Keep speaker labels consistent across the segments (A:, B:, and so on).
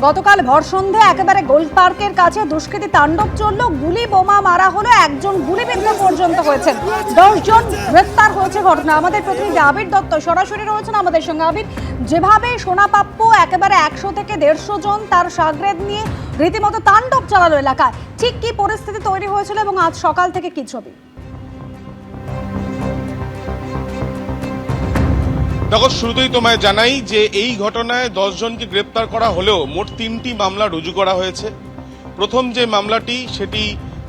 A: গতকাল ভর সন্ধে একেবারে গোল পার্কের কাছে দুষ্কৃতী তাণ্ডব চলল, গুলি বোমা মারা হলো, একজন গুলিবিদ্ধ পর্যন্ত হয়েছেন, 10 জন গ্রেফতার হয়েছে ঘটনা। আমাদের প্রতিনিধি আবির দত্ত সরাসরি রয়েছেন আমাদের সঙ্গে। আবির, যেভাবে সোনাপাপ্পু একেবারে 100 থেকে 150 জন তার সাগরেদ নিয়ে রীতিমতো তাণ্ডব চালালো এলাকায়, ঠিক কি পরিস্থিতি তৈরি হয়েছিল এবং আজ সকাল থেকে কি ছবি?
B: দেখো, শুরুতেই তোমায় জানাই যে এই ঘটনায় 10 জনকে গ্রেপ্তার করা হলেও মোট 3টি মামলা রুজু করা হয়েছে। প্রথম যে মামলাটি সেটি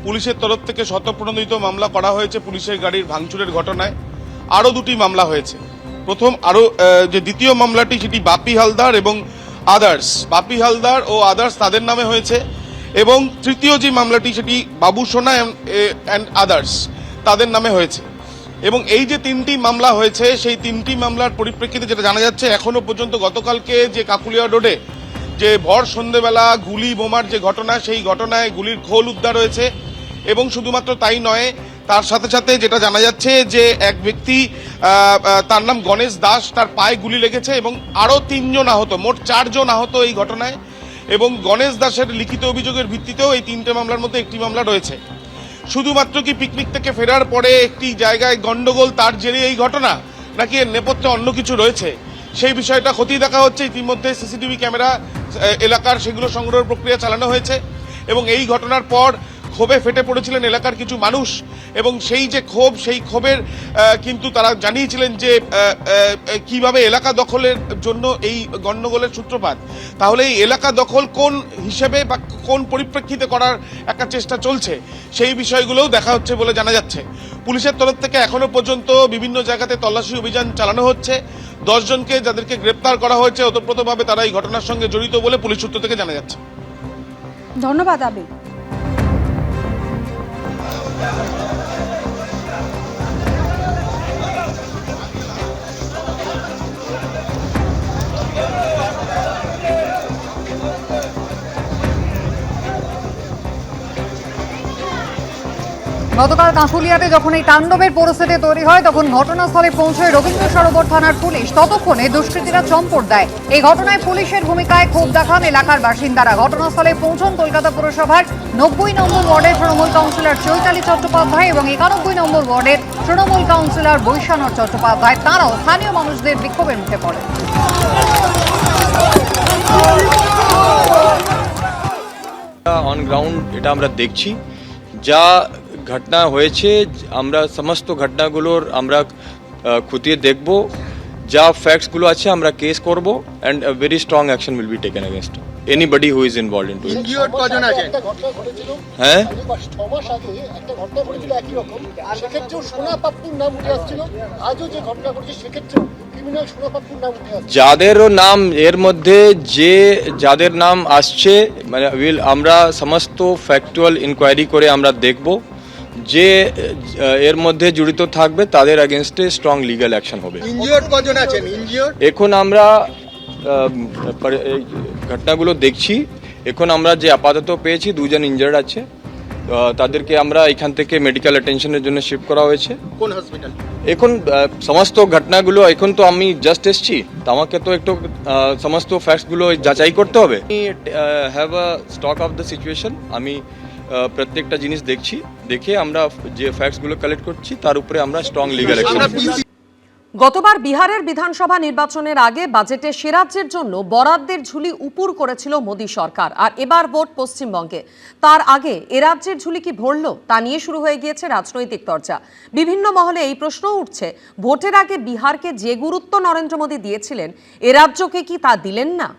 B: পুলিশের তরফ থেকে স্বতঃপ্রণোদিত মামলা করা হয়েছে পুলিশের গাড়ির ভাঙচুরের ঘটনায়। আরও 2টি মামলা হয়েছে। যে দ্বিতীয় মামলাটি সেটি বাপি হালদার এবং আদার্স, বাপি হালদার ও আদার্স তাদের নামে হয়েছে, এবং তৃতীয় যে মামলাটি সেটি বাবু সোনা অ্যান্ড আদার্স তাদের নামে হয়েছে। এবং এই যে 3টি মামলা হয়েছে সেই 3টি মামলার পরিপ্রেক্ষিতে যেটা জানা যাচ্ছে, এখনো পর্যন্ত গতকালকে যে কাকুলিয়া রোডে যে ভর সন্ধ্যেবেলা গুলি বোমার যে ঘটনা, সেই ঘটনায় গুলির খোল উদ্ধার হয়েছে। এবং শুধুমাত্র তাই নয়, তার সাথে সাথে যেটা জানা যাচ্ছে যে এক ব্যক্তি, তার নাম গণেশ দাস, তার পায়ে গুলি লেগেছে এবং আরও 3 জন আহত, মোট 4 জন আহত এই ঘটনায়। এবং গণেশ দাসের লিখিত অভিযোগের ভিত্তিতেও এই 3টে মামলার মধ্যে একটি মামলা রয়েছে। শুধুমাত্র কি পিকনিক থেকে ফেরার পরে একটি জায়গায় গন্ডগোল, তার জেরে এই ঘটনা, নাকি এর নেপথ্যে অন্য কিছু রয়েছে, সেই বিষয়টা খতিয়ে দেখা হচ্ছে। ইতিমধ্যে সিসিটিভি ক্যামেরা এলাকার সেগুলো সংগ্রহের প্রক্রিয়া চালানো হয়েছে। এবং এই ঘটনার পর ক্ষোভে ফেটে পড়েছিলেন এলাকার কিছু মানুষ, এবং সেই যে ক্ষোভ, সেই ক্ষোভের কিন্তু তারা জানিয়েছিলেন যে কিভাবে এলাকা দখলের জন্য এই গন্ডগোলের সূত্রপাত। তাহলে এই এলাকা দখল কোন হিসেবে বা কোন পরিপ্রেক্ষিতে করার একটা চেষ্টা চলছে, সেই বিষয়গুলোও দেখা হচ্ছে বলে জানা যাচ্ছে। পুলিশের তরফ থেকে এখনো পর্যন্ত বিভিন্ন জায়গাতে তল্লাশি অভিযান চালানো হচ্ছে। 10 জনকে যাদেরকে গ্রেপ্তার করা হয়েছে, ওতপ্রোতভাবে তারা এই ঘটনার সঙ্গে জড়িত বলে পুলিশ সূত্র থেকে জানা যাচ্ছে।
A: ধন্যবাদ আবির। গতকাল কাঁকুলিয়াতে যখন এই তাণ্ডবের পরিস্থিতি তৈরি হয়, তখন ঘটনাস্থলে পৌঁছয় রবীন্দ্র সরোবর থানার পুলিশ। ততক্ষণে দুষ্কৃতীরা চম্পট দেয়। এই ঘটনায় পুলিশের ভূমিকায় ক্ষোভ দেখান এলাকার বাসিন্দারা। ঘটনাস্থলে পৌঁছন কলকাতা পুরসভার 90 নম্বর ওয়ার্ডের তৃণমূল কাউন্সিলর চৈতালি চট্টোপাধ্যায় এবং 91 নম্বর ওয়ার্ডের তৃণমূল কাউন্সিলর বৈশানর চট্টোপাধ্যায়। তারাও স্থানীয় মানুষদের বিক্ষোভের মুখে পড়ে।
C: অন গ্রাউন্ড এটা আমরা দেখছি, যা ঘটনা হয়েছে আমরা সমস্ত ঘটনাগুলোর আমরা খতিয়ে দেখব, যা ফ্যাক্টসগুলো আছে আমরা কেস করব, and very strong action will be taken against anybody who is involved into it.
D: Injured কজন আছে?
C: হ্যাঁ,
D: 6 মাস আগে একটা ঘটনা ঘটেছিল একই রকম, সেক্ষেত্রেও সোনাপাপ্পুর নাম উঠে আসছিল। আজও যে ঘটনা ঘটেছে সেক্ষেত্রেও ক্রিমিনাল সোনাপাপ্পুর নাম উঠে আসছে।
C: যাদেরও নাম এর মধ্যে যাদের নাম আসছে, মানে আমরা সমস্ত ফ্যাক্টুয়াল ইনকোয়ারি করে আমরা দেখব, যে এর মধ্যে জড়িত থাকবে তাদের এগেইনস্টে স্ট্রং লিগ্যাল অ্যাকশন হবে।
D: ইনজিওর্ড কজন আছেন? ইনজিওর্ড
C: এখন আমরা ঘটনাগুলো দেখছি। এখন আমরা যে আপাতত পেয়েছি 2 জন ইনজার্ড আছে, তাদেরকে আমরা এখান থেকে মেডিকেল অ্যাটেনশনের জন্য শিফট করা হয়েছে।
D: কোন হসপিটাল?
C: এখন সমস্ত ঘটনাগুলো, এখন তো আমি জাস্ট এসছি, তো আমাকে তো একটু সমস্ত ফ্যাক্টসগুলো যাচাই করতে হবে। Have a stock of the situation. আমি প্রত্যেকটা জিনিস দেখছি, দেখে আমরা যে ফ্যাক্টসগুলো কালেক্ট করছি তার উপরে আমরা স্ট্রং লিগ্যাল অ্যাকশন।
E: গতবার বিহারের বিধানসভা নির্বাচনের আগে বাজেটে সে রাজ্যের জন্য বরাদ্দের ঝুলি উপুর করেছিল মোদী সরকার, আর এবার ভোট পশ্চিমবঙ্গে। তার আগে এ রাজ্যের ঝুলি কি ভরল, তা নিয়ে শুরু হয়ে গিয়েছে রাজনৈতিক চর্চা। বিভিন্ন মহলে এই প্রশ্ন উঠছে, ভোটের আগে বিহারকে যে গুরুত্ব নরেন্দ্র মোদী দিয়েছিলেন, এ রাজ্যকে কি তা দিলেন না?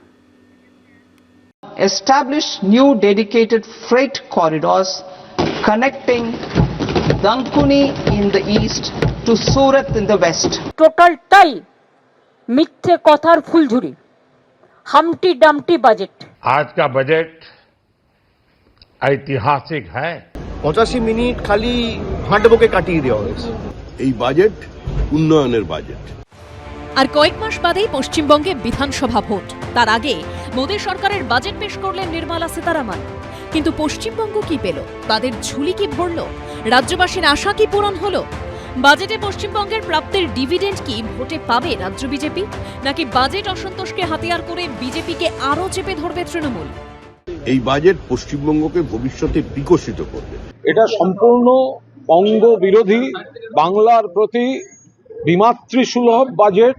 F: Establish new dedicated freight corridors connecting Dankuni in the east to Surat in the west.
G: টোটালটাই মিথ্যে কথার ফুলঝুরি, হামটি ডামটি বাজেট।
H: आज का बजट ऐतिहासिक है।
D: 85 মিনিট খালি হাঁটবুকে কাটিয়ে দেওয়া হয়েছে।
I: এই বাজেট উন্নয়নের বাজেট।
J: আর কয়েক মাস বাদেই পশ্চিমবঙ্গে বিধানসভা ভোট। তার আগে মোদী সরকারের বাজেট পেশ করলেন নির্মলা সীতারামন। কিন্তু পশ্চিমবঙ্গ কি পেল? তাদের ঝুলি কি ভরল? রাজ্যবাসীর আশা কি পূরণ হলো? বাজেটে পশ্চিমবঙ্গের প্রাপ্তির ডিভিডেন্ড কি ভোটে পাবে রাজ্য বিজেপি, নাকি বাজেট অসন্তোষকে হাতিয়ার করে বিজেপিকে আরও চেপে ধরবে তৃণমূল?
I: এই বাজেট পশ্চিমবঙ্গকে ভবিষ্যতে বিকশিত করবে।
H: এটা সম্পূর্ণ বঙ্গ বিরোধী, বাংলার প্রতি বিমাতৃসুলভ বাজেট।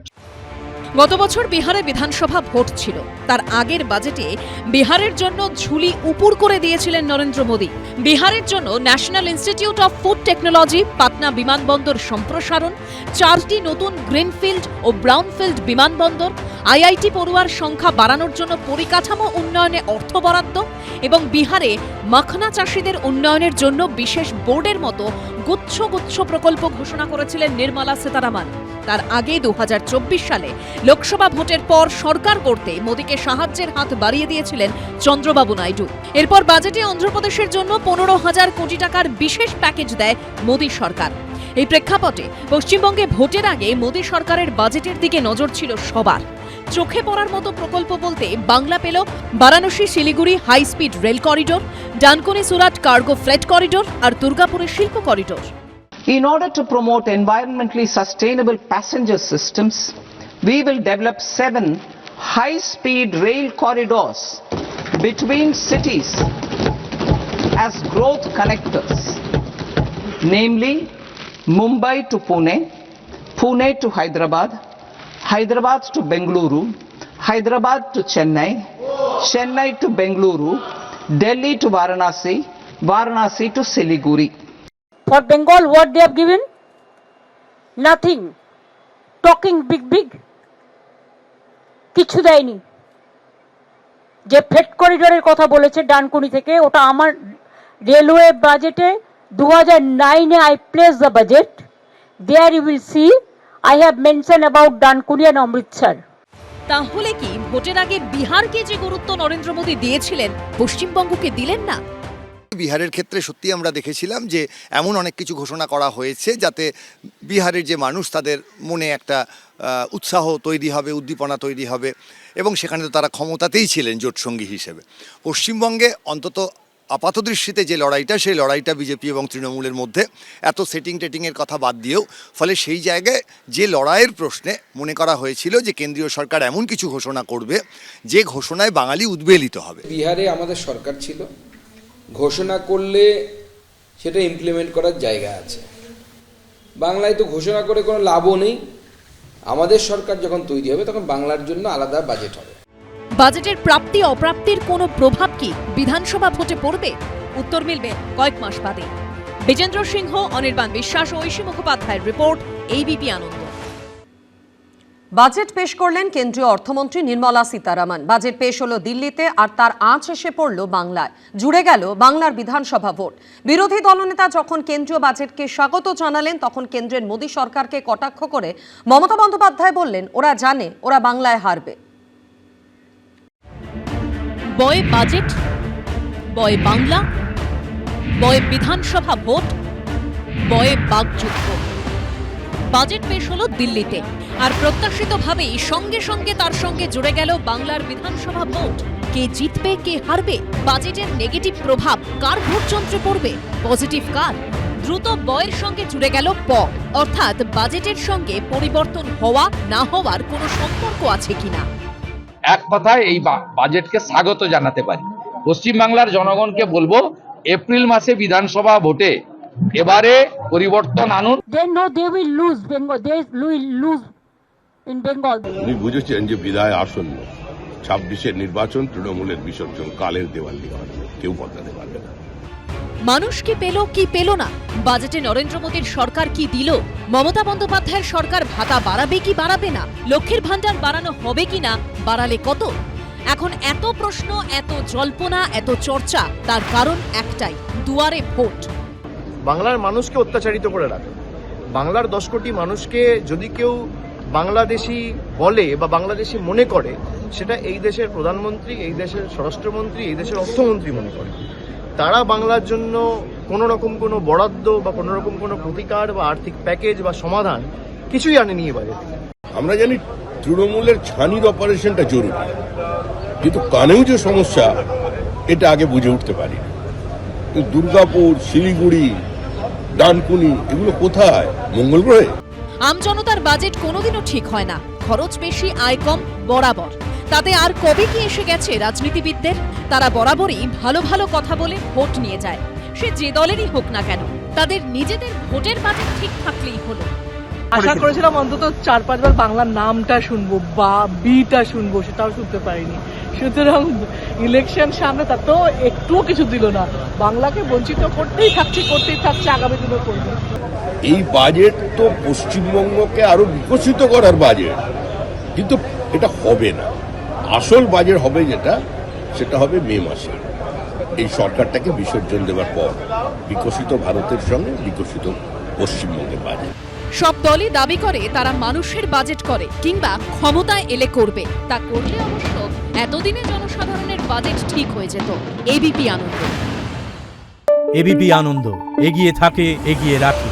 J: গত বছর বিহারে বিধানসভা ভোট ছিল, তার আগের বাজেটে বিহারের জন্য ঝুলি উপুর করে দিয়েছিলেন নরেন্দ্র মোদী। বিহারের জন্য national institute of food technology, Patna বিমানবন্দর সম্প্রসারণ, 4টি নতুন গ্রিনফিল্ড ও ব্রাউনফিল্ড বিমানবন্দর, আইআইটি পড়ুয়ার সংখ্যা বাড়ানোর জন্য পরিকাঠামো উন্নয়নে অর্থ বরাদ্দ এবং বিহারে মাখনা চাষিদের উন্নয়নের জন্য বিশেষ বোর্ডের মতো গুচ্ছ গুচ্ছ প্রকল্প ঘোষণা করেছিলেন নির্মলা সীতারামন। তার আগে 2024 সালে লোকসভা ভোটের পর সরকার গড়তে মোদীকে সাহায্যের হাত বাড়িয়ে দিয়েছিলেন চন্দ্রবাবু নাইডু। এরপর বাজেটে অন্ধ্রপ্রদেশের জন্য 15,000 কোটি টাকার বিশেষ প্যাকেজ দেয় মোদী সরকার। এই প্রেক্ষাপটে পশ্চিমবঙ্গে ভোটের আগে মোদী সরকারের বাজেটের দিকে নজর ছিল সবার। চোখে পড়ার মতো প্রকল্প বলতে বাংলা পেল Varanasi Siliguri high speed rail corridor, Dankuni Surat cargo freight corridor আর দুর্গাপুরের শিল্প corridor.
F: In order to promote environmentally sustainable passenger systems, we will develop 7 high-speed rail corridors between cities as growth connectors, namely Mumbai to Pune, Pune to Hyderabad, Hyderabad to Bengaluru, Hyderabad to Chennai, Chennai to Bengaluru, Delhi to Varanasi, Varanasi to Siliguri.
G: For Bengal, what they have given? Nothing. Talking big. কিছু দেয়নি। যে freight করিডোরের কথা বলেছে ডানকুনি থেকে, ওটা আমার railway বাজেটে 2009 I placed the budget. There you will see I have mentioned about Dankuni and Amritsar.
J: তাহলে কি ভোটের আগে বিহারকে যে গুরুত্ব নরেন্দ্র মোদী দিয়েছিলেন, পশ্চিমবঙ্গকে দিলেন না?
K: বিহারের ক্ষেত্রে সত্যি আমরা দেখেছিলাম যে এমন অনেক কিছু ঘোষণা করা হয়েছে যাতে বিহারের যে মানুষ তাদের মনে একটা উৎসাহ তৈরি হবে, উদ্দীপনা তৈরি হবে এবং সেখানে তো তারা ক্ষমতাতেই ছিলেন জোটসঙ্গী হিসেবে। পশ্চিমবঙ্গে অন্তত আপাতদৃষ্টিতে যে লড়াইটা, সেই লড়াইটা বিজেপি এবং তৃণমূলের মধ্যে এত সেটিংয়ের কথা বাদ দিয়েও, ফলে সেই জায়গায় যে লড়াইয়ের প্রশ্নে মনে করা হয়েছিল যে কেন্দ্রীয় সরকার এমন কিছু ঘোষণা করবে যে ঘোষণায় বাঙালি উদ্বেলিত হবে।
L: বিহারে আমাদের সরকার ছিল, ঘোষণা করলে সেটা ইমপ্লিমেন্ট করার জায়গা আছে। বাংলায় তো ঘোষণা করে কোনো লাভও নেই। আমাদের সরকার যখন তৈরি হবে তখন বাংলার জন্য আলাদা বাজেট হবে।
J: বাজেটের প্রাপ্তি অপ্রাপ্তির কোনো প্রভাব কি বিধানসভা ভোটে পড়বে? উত্তর মিলবে কয়েক মাস বাদে। বিজেন্দ্র সিংহ, অনির্বাণ বিশ্বাস ও ঐশী মুখোপাধ্যায়ের রিপোর্ট, এবিপি আনন্দ।
E: বাজেট পেশ করলেন কেন্দ্রীয় অর্থমন্ত্রী নির্মলা সীতারামন। বাজেট পেশ হলো দিল্লিতে, আর তার আঁচ এসে পড়ল বাংলায়। জুড়ে গেল বাংলার বিধানসভা ভোট। বিরোধী দলনেতা যখন কেন্দ্রীয় বাজেটকে স্বাগত জানালেন, তখন কেন্দ্রের মোদী সরকারকে কটাক্ষ করে মমতা বন্দ্যোপাধ্যায় বললেন, ওরা জানে ওরা বাংলায় হারবে।
J: বয় বাজেট, বয় বাংলা, বয় বিধানসভা ভোট, বয় বাকযুদ্ধ। বাজেট পেশ হলো দিল্লিতে, আর প্রত্যাশিতভাবেই সঙ্গে সঙ্গে তার সঙ্গে জুড়ে গেল বাংলার বিধানসভা ভোট। কে জিতবে, কে হারবে, বাজেটের নেগেটিভ প্রভাব কার ভোটযন্ত্রে পড়বে, পজিটিভ কার? দ্রুত বয়ের সঙ্গে জুড়ে গেল প, অর্থাৎ বাজেটের সঙ্গে পরিবর্তন হওয়া না হওয়ার কোনো সম্পর্ক আছে কিনা।
H: এক কথায় এই বাজেটকে স্বাগত জানাতে পারি। পশ্চিমবাংলার জনগণকে বলবো, এপ্রিল মাসে বিধানসভা ভোটে এবারে পরিবর্তন আনুন।
G: They know they will lose Bengal. They will lose in Bengal.
I: উনি বুঝেছেন যে বিদায় আসন্ন, 26-এর নির্বাচন তৃণমূলের বিসর্জন, কালের দেওয়ালি হবে, কেউ বদলাতে পারবে না।
J: মানুষ কি পেল কি পেল না, বাজেটে নরেন্দ্র মোদীর সরকার কি দিল, মমতা বন্দ্যোপাধ্যায়ের সরকার ভাতা বাড়াবে কি বাড়াবে না, লক্ষ্মীর ভান্ডার বাড়ানো হবে কি না, বাড়ালে কত? এখন এত প্রশ্ন, এত জল্পনা, এত চর্চা, তার কারণ একটাই, দুয়ারে ভোট।
M: বাংলার মানুষকে অত্যাচারিত করে রাখে। বাংলার 10 কোটি মানুষকে যদি কেউ বাংলাদেশি বলে বা বাংলাদেশি মনে করে, সেটা এই দেশের প্রধানমন্ত্রী, এই দেশের স্বরাষ্ট্রমন্ত্রী, এই দেশের অর্থমন্ত্রী মনে করে। তারা বাংলার জন্য কোনো রকম কোনো বরাদ্দ বা কোনো রকম কোনো প্রতিকার বা আর্থিক প্যাকেজ বা সমাধান কিছুই আনেনি এ বাজেটে।
I: আমরা জানি তৃণমূলের ছানির অপারেশনটা জরুরি, কিন্তু কানেও যে সমস্যা এটা আগে বুঝে উঠতে পারি। দুর্গাপুর, শিলিগুড়ি ডানকুনি, এগুলো কোথায়? মঙ্গল গ্রহে?
J: আমজনতার বাজেট কোনোদিনও ঠিক হয় না। খরচ বেশি, আয় কম বরাবর। তাতে আর কবে কি এসে গেছে রাজনীতিবিদদের? তারা বরাবরই ভালো ভালো কথা বলে ভোট নিয়ে যায়, সে যে দলেরই হোক না কেন। তাদের নিজেদের ভোটের বাজেট ঠিক থাকলেই হলো।
N: আশা করেছিলাম অন্তত 4-5 বার বাংলার নামটা শুনবো বা বিটা শুনবো, সেটাও শুনতে পারিনি। সুতরাং ইলেকশন সামনে, তাতেও একটুও কিছু দিল না। বাংলাকে বঞ্চিত করতেই থাকছে, আগামী দিনে করবে।
I: এই বাজেট তো পশ্চিমবঙ্গকে আরো বিকশিত করার বাজেট, কিন্তু এটা হবে না। আসল বাজেট হবে সেটা হবে মে মাসে, এই সরকারটাকে বিসর্জন দেওয়ার পর বিকশিত ভারতের সঙ্গে বিকশিত পশ্চিমবঙ্গের বাজেট।
J: সব দলই দাবি করে তারা মানুষের বাজেট করে কিংবা ক্ষমতায় এলে করবে। তা করলে অবশ্য এতদিনে জনসাধারণের বাজেট ঠিক হয়ে যেত। এবিপি আনন্দ।
O: এবিপি আনন্দ, এগিয়ে থাকে, এগিয়ে রাখে।